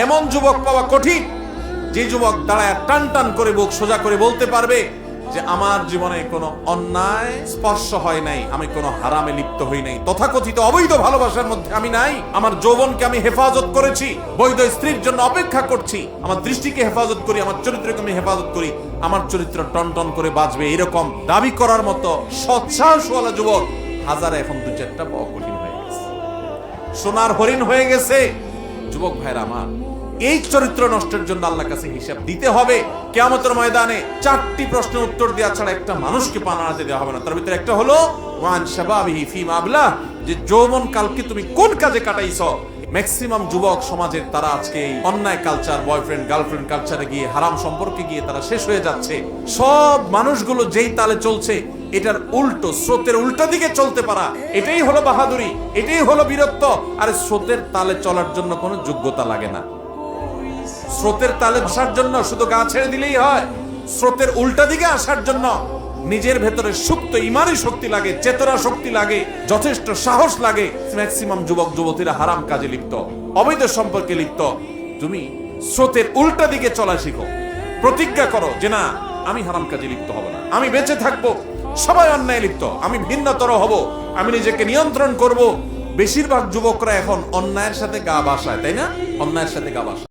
এমন যুবক পাওয়া কঠিন, যে যুবক দাঁড়ায় টান টান করে বুক সোজা করে বলতে পারবে যে আমার জীবনে কোনো অন্যায় স্পর্শ হয় নাই, আমি কোনো হারামে লিপ্ত হই নাই, তথাকথিত অবৈধ ভালোবাসার মধ্যে আমি নাই, আমার যৌবনকে আমি হেফাজত করেছি, বৈধ স্ত্রীর জন্য অপেক্ষা করছি, আমার দৃষ্টিকে হেফাজত করি, আমার চরিত্রকে আমি হেফাজত করি, আমার চরিত্র টন টন করে বাঁচবে, এরকম দাবি করার মতো সৎসাহসওয়ালা যুবক হাজারে এখন দু চারটা পাওয়া কঠিন হয়ে গেছে, সোনার হরিণ হয়ে গেছে। যুবক ভাইরা আমার, এই চরিত্র নষ্টের জন্য আল্লাহর কাছে হিসাব দিতে হবে। কিয়ামতের ময়দানে 4টি প্রশ্নের উত্তর দেওয়া ছাড়া একটা মানুষকে পানাতে দেওয়া হবে না। তার ভিতরে একটা হলো ওয়ান শাবাবিহি ফিমা আবলা, যে যৌবন কালকে তুমি কোন কাজে কাটাইছো। ম্যাক্সিমাম যুবক সমাজের তারা আজকে এই অন্যায় কালচার, বয়ফ্রেন্ড গার্লফ্রেন্ড কালচারে গিয়ে, হারাম সম্পর্কে গিয়ে তারা শেষ হয়ে যাচ্ছে। সব মানুষগুলো যেই তালে চলছে, এটার উল্টো, স্রোতের উল্টো দিকে চলতে পারা, এটাই হলো বাহাদুরি, এটাই হলো বীরত্ব। আর স্রোতের তালে চলার জন্য কোনো যোগ্যতা লাগে না। স্রোতের তালে আসার জন্য শুধু গা ছেড়ে দিলেই হয়। স্রোতের উল্টা দিকে আসার জন্য নিজের ভেতরে সুপ্ত ইমানি শক্তি লাগে, চেতনা শক্তি লাগে, যথেষ্ট সাহস লাগে। ম্যাক্সিমাম যুবক যুবতীরা হারাম কাজে লিপ্ত, অবৈধ সম্পর্কে লিপ্ত। তুমি স্রোতের উল্টা দিকে চলা শিখো, প্রতিজ্ঞা করো যে না, আমি হারাম কাজে লিপ্ত হব না, আমি বেঁচে থাকবো। সবাই অন্যায় লিপ্ত, আমি ভিন্নতর হব, আমি নিজেকে নিয়ন্ত্রণ করব। বেশিরভাগ যুবকরা এখন অন্যায়ের সাথে গা ভাসায়, তাই না? অন্যায়ের সাথে গা ভাসায়।